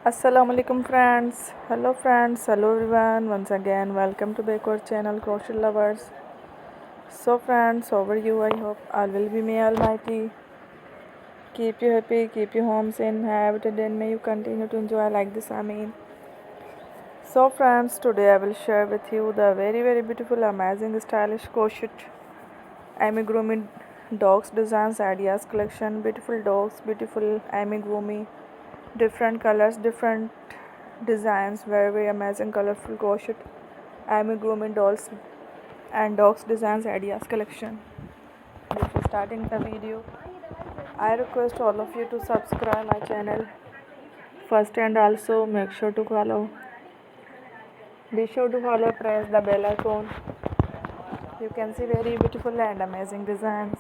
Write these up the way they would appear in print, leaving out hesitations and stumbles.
Assalamu alaikum friends. Hello friends. Hello everyone. Once again, welcome to back our channel Crochet Lovers. So friends, over you. I hope all will be may Almighty keep you happy, keep you home safe, have it, and may you continue to enjoy like this. Amen. So friends, today I will share with you the very beautiful, amazing, stylish crochet Amigurumi dogs designs ideas collection. Beautiful dogs, beautiful Amigurumi, different colors, different designs, very amazing, colorful crochet Amigurumi dolls and dogs designs ideas collection. Before starting the video, I request all of you to subscribe my channel first and also make sure to follow. Be sure to follow, press the bell icon. You can see very beautiful and amazing designs.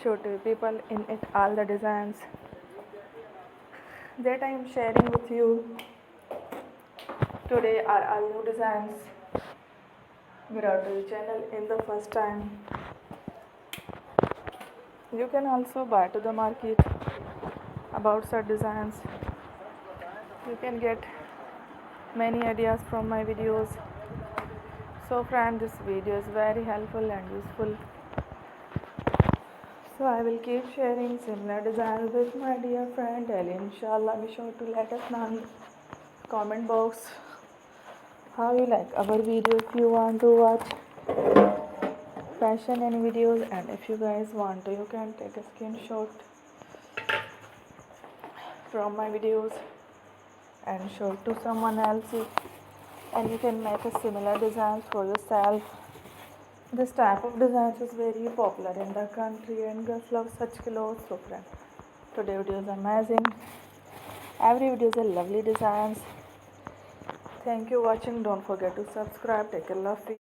Show to people in it all the designs that I am sharing with you today are all new designs brought to the channel in the first time. You can also buy to the market about such designs. You can get many ideas from my videos. So friend, this video is very helpful and useful. So I will keep sharing similar designs with my dear friend Ali. Inshallah, be sure to let us know in the comment box how you like our video. If you want to watch fashion and videos, and if you guys want to, you can take a screenshot from my videos and show it to someone else, and you can make a similar designs for yourself. This type of designs is very popular in the country and girls love such clothes. So friend, today video is amazing. Every video is a lovely designs. Thank you watching. Don't forget to subscribe. Take a love.